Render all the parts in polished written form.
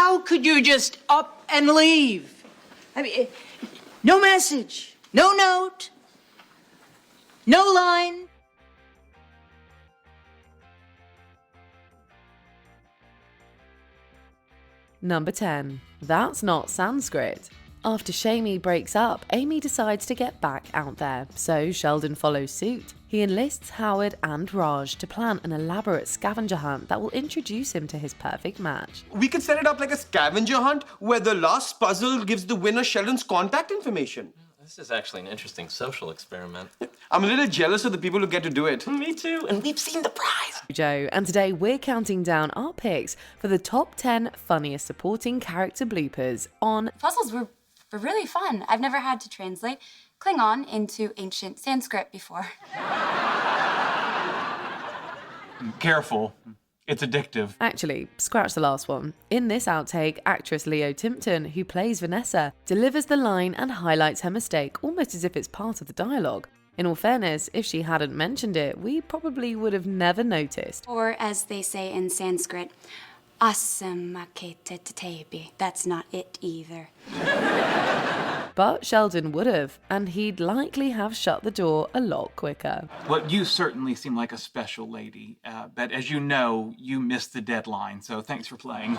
how could you just up and leave? I mean, no message, no note, no line. Number 10. That's not Sanskrit. After Shamey breaks up, Amy decides to get back out there, so Sheldon follows suit. He enlists Howard and Raj to plan an elaborate scavenger hunt that will introduce him to his perfect match. We could set it up like a scavenger hunt where the last puzzle gives the winner Sheldon's contact information. This is actually an interesting social experiment. I'm a little jealous of the people who get to do it. Me too, and we've seen the prize. Joe, and today we're counting down our picks for the top 10 funniest supporting character bloopers on Puzzles were really fun. I've never had to translate Klingon into ancient Sanskrit before. Careful. It's addictive. Actually, scratch the last one. In this outtake, actress Leo Timpton, who plays Vanessa, delivers the line and highlights her mistake almost as if it's part of the dialogue. In all fairness, if she hadn't mentioned it, we probably would have never noticed. Or as they say in Sanskrit, asamaketetebi. That's not it either. But Sheldon would have, and he'd likely have shut the door a lot quicker. Well, you certainly seem like a special lady, but as you know, you missed the deadline, so thanks for playing.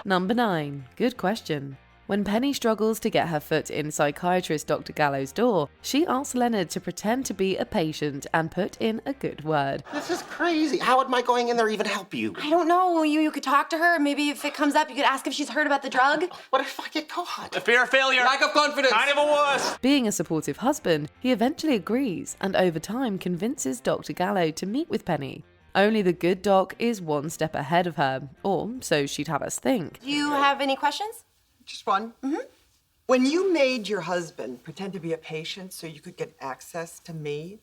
Number 9. Good question. When Penny struggles to get her foot in psychiatrist Dr. Gallo's door, she asks Leonard to pretend to be a patient and put in a good word. This is crazy. How would my going in there even help you? I don't know. You could talk to her. Maybe if it comes up, you could ask if she's heard about the drug. What if I get caught? A fear of failure. Lack of confidence. Kind of a wuss. Being a supportive husband, he eventually agrees and over time convinces Dr. Gallo to meet with Penny. Only the good doc is one step ahead of her, or so she'd have us think. Do you have any questions? Just one. When you made your husband pretend to be a patient so you could get access to me,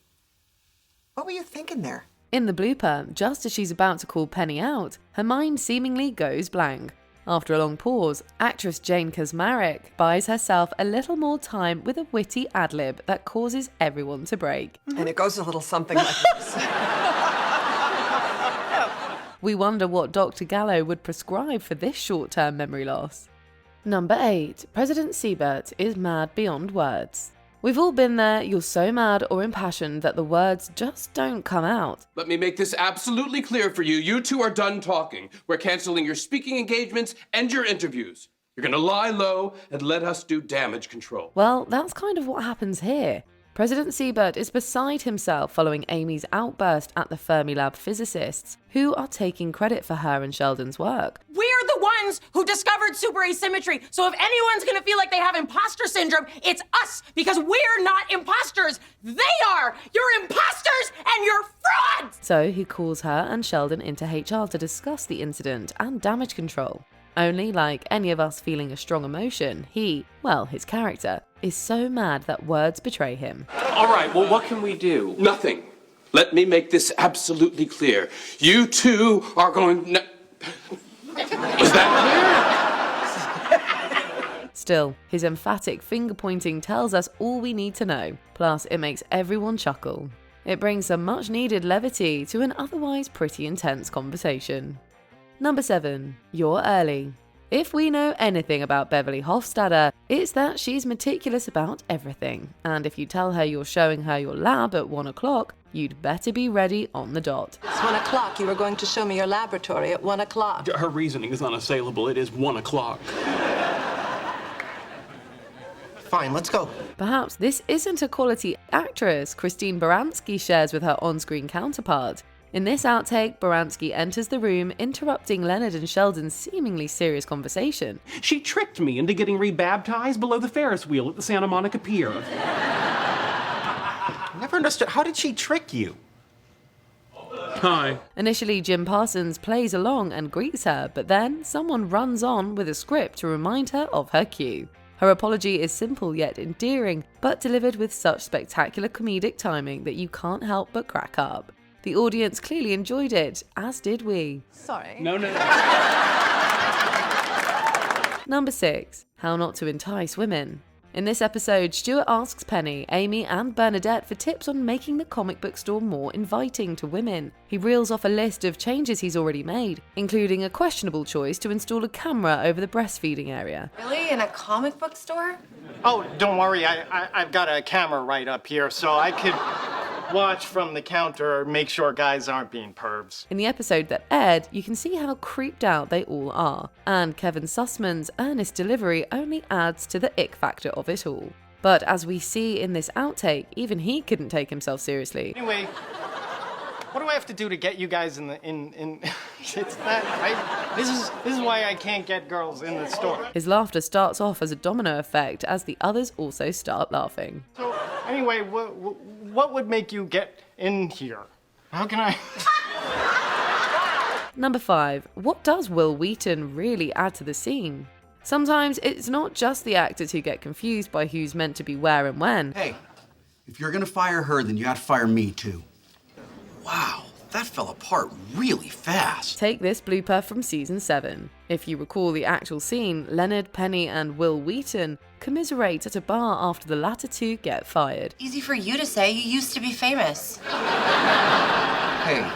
what were you thinking there? In the blooper, just as she's about to call Penny out, her mind seemingly goes blank. After a long pause, actress Jane Kaczmarek buys herself a little more time with a witty ad-lib that causes everyone to break. And it goes a little something like this. We wonder what Dr. Gallo would prescribe for this short-term memory loss. Number 8. President Seabird is mad beyond words. We've all been there. You're so mad or impassioned that the words just don't come out. Let me make this absolutely clear for you. You two are done talking. We're canceling your speaking engagements and your interviews. You're gonna lie low and let us do damage control. Well, that's kind of what happens here. President Seabird is beside himself following Amy's outburst at the Fermilab physicists, who are taking credit for her and Sheldon's work. We're the ones who discovered super asymmetry. So if anyone's gonna feel like they have imposter syndrome, it's us, because we're not imposters. They are. You're imposters and you're frauds. So he calls her and Sheldon into HR to discuss the incident and damage control. Only, like any of us feeling a strong emotion, he, well, his character, is so mad that words betray him. All right, well, what can we do? Nothing. Let me make this absolutely clear. You two are going... Is that clear? Still, his emphatic finger-pointing tells us all we need to know. Plus, it makes everyone chuckle. It brings some much-needed levity to an otherwise pretty intense conversation. Number 7. You're early. If we know anything about Beverly Hofstadter, it's that she's meticulous about everything. And if you tell her you're showing her your lab at 1 o'clock, you'd better be ready on the dot. It's 1 o'clock. You were going to show me your laboratory at 1 o'clock. Her reasoning is unassailable. It is 1 o'clock. Fine, let's go. Perhaps this isn't a quality actress Christine Baranski shares with her on-screen counterpart. In this outtake, Baranski enters the room, interrupting Leonard and Sheldon's seemingly serious conversation. She tricked me into getting rebaptized below the Ferris wheel at the Santa Monica Pier. I never understood. How did she trick you? Hi. Initially, Jim Parsons plays along and greets her, but then someone runs on with a script to remind her of her cue. Her apology is simple yet endearing, but delivered with such spectacular comedic timing that you can't help but crack up. The audience clearly enjoyed it, as did we. Sorry. No. Number 6. How not to entice women. In this episode, Stuart asks Penny, Amy, and Bernadette for tips on making the comic book store more inviting to women. He reels off a list of changes he's already made, including a questionable choice to install a camera over the breastfeeding area. Really? In a comic book store? Oh, don't worry. I've got a camera right up here, so I could watch from the counter, make sure guys aren't being pervs. In the episode that aired, you can see how creeped out they all are, and Kevin Sussman's earnest delivery only adds to the ick factor of it all. But as we see in this outtake, even he couldn't take himself seriously. Anyway, what do I have to do to get you guys in? It's that this is why I can't get girls in the store. His laughter starts off as a domino effect as the others also start laughing. So anyway, what would make you get in here? How can I? Number 5. What does Will Weaton really add to the scene? Sometimes it's not just the actors who get confused by who's meant to be where and when. Hey, if you're gonna fire her, then you gotta fire me too. Wow, that fell apart really fast. Take this blooper from season 7. If you recall the actual scene, Leonard, Penny, and Will Weaton commiserate at a bar after the latter two get fired. Easy for you to say. You used to be famous. Hey,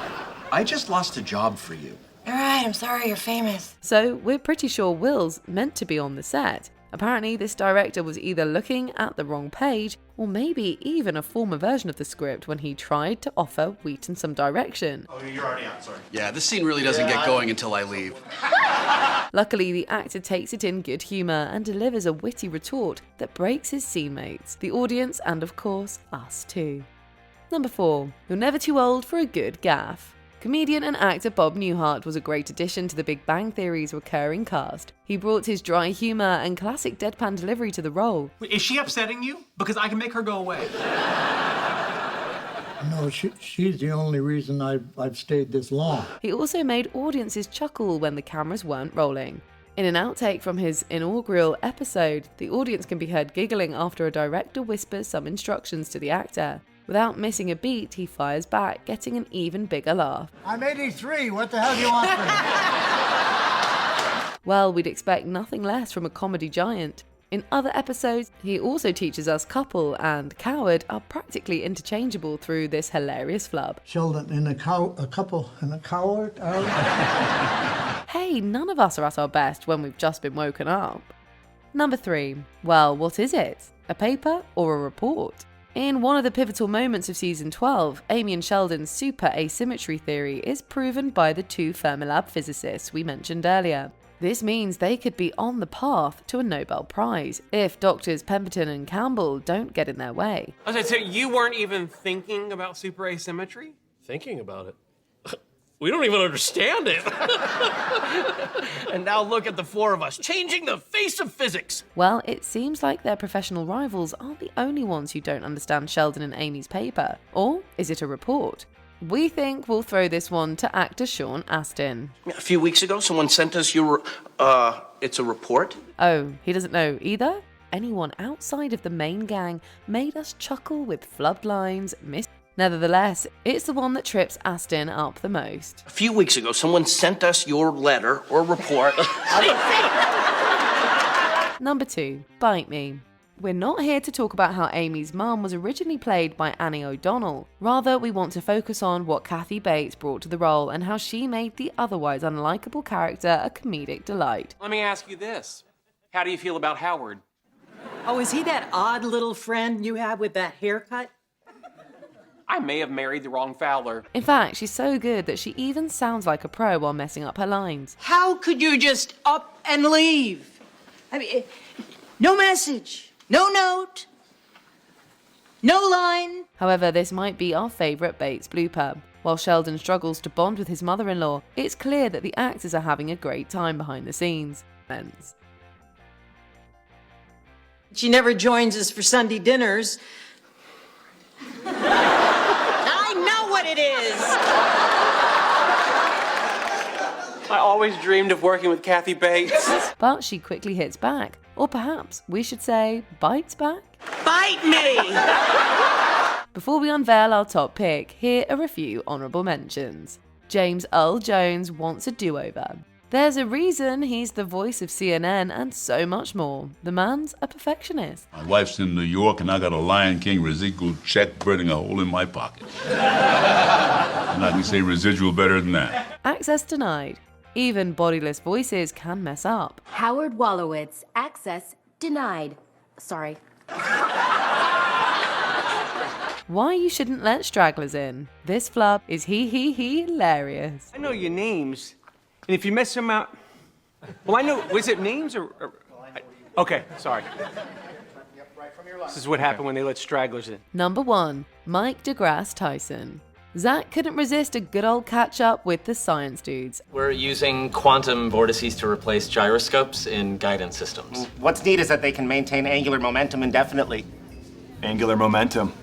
I just lost a job for you. All right, I'm sorry you're famous. So we're pretty sure Will's meant to be on the set. Apparently this director was either looking at the wrong page or maybe even a former version of the script when he tried to offer Weaton some direction. Oh, you're already out, sorry. Yeah, this scene really doesn't get going until I leave. Luckily, the actor takes it in good humour and delivers a witty retort that breaks his scene mates, the audience, and of course, us too. Number 4. You're never too old for a good gaff. Comedian and actor Bob Newhart was a great addition to the Big Bang Theory's recurring cast. He brought his dry humour and classic deadpan delivery to the role. Is she upsetting you? Because I can make her go away. No, she's the only reason I've stayed this long. He also made audiences chuckle when the cameras weren't rolling. In an outtake from his inaugural episode, the audience can be heard giggling after a director whispers some instructions to the actor. Without missing a beat, he fires back, getting an even bigger laugh. I'm 83. What the hell do you want from me? Well, we'd expect nothing less from a comedy giant. In other episodes, he also teaches us couple and coward are practically interchangeable through this hilarious flub. Sheldon, in a couple and a coward? Hey, none of us are at our best when we've just been woken up. Number 3. Well, what is it? A paper or a report? In one of the pivotal moments of season 12, Amy and Sheldon's super asymmetry theory is proven by the two Fermilab physicists we mentioned earlier. This means they could be on the path to a Nobel Prize if Doctors Pemberton and Campbell don't get in their way. Okay, so you weren't even thinking about super asymmetry? Thinking about it? We don't even understand it. And now look at the four of us, changing the face of physics. Well, it seems like their professional rivals aren't the only ones who don't understand Sheldon and Amy's paper. Or is it a report? We think we'll throw this one to actor Sean Astin. A few weeks ago, someone sent us your, it's a report. Oh, he doesn't know either? Anyone outside of the main gang made us chuckle with flubbed lines, Nevertheless, it's the one that trips Astin up the most. A few weeks ago, someone sent us your letter or report. Number 2, Bite Me. We're not here to talk about how Amy's mum was originally played by Annie O'Donnell. Rather, we want to focus on what Kathy Bates brought to the role and how she made the otherwise unlikable character a comedic delight. Let me ask you this. How do you feel about Howard? Oh, is he that odd little friend you have with that haircut? I may have married the wrong Fowler. In fact, she's so good that she even sounds like a pro while messing up her lines. How could you just up and leave? I mean, no message, no note, no line. However, this might be our favourite Bates blooper. While Sheldon struggles to bond with his mother-in-law, it's clear that the actors are having a great time behind the scenes. She never joins us for Sunday dinners. I know what it is. I always dreamed of working with Kathy Bates. But she quickly hits back. Or perhaps we should say bites back? Bite me! Before we unveil our top pick, here are a few honourable mentions. James Earl Jones wants a do-over. There's a reason he's the voice of CNN and so much more. The man's a perfectionist. My wife's in New York, and I got a Lion King residual check burning a hole in my pocket. And I can say residual better than that. Access denied. Even bodiless voices can mess up. Howard Wolowitz, access denied. Sorry. Why you shouldn't let stragglers in. This flub is hilarious. I know your names, and if you mess them out, well, I know. Was it names or okay, sorry. This is what happened when they let stragglers in. Number 1. Mike DeGrasse Tyson. Zach couldn't resist a good old catch-up with the science dudes. We're using quantum vortices to replace gyroscopes in guidance systems. What's neat is that they can maintain angular momentum indefinitely. Angular momentum.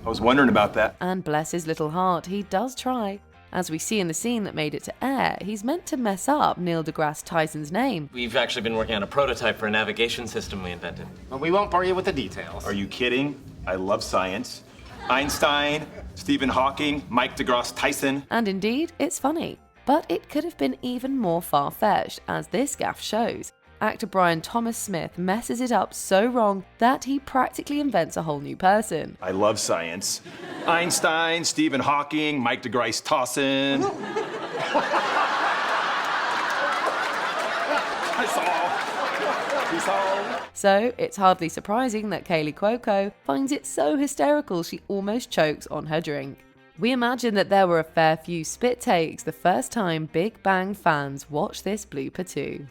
I was wondering about that. And bless his little heart, he does try. As we see in the scene that made it to air, he's meant to mess up Neil deGrasse Tyson's name. We've actually been working on a prototype for a navigation system we invented. But we won't bore you with the details. Are you kidding? I love science. Einstein, Stephen Hawking, Mike DeGrasse Tyson. And indeed, it's funny. But it could have been even more far-fetched, as this gaffe shows. Actor Brian Thomas Smith messes it up so wrong that he practically invents a whole new person. I love science. Einstein, Stephen Hawking, Mike DeGrasse Tyson. So it's hardly surprising that Kaylee Cuoco finds it so hysterical she almost chokes on her drink. We imagine that there were a fair few spit takes the first time Big Bang fans watched this blooper too.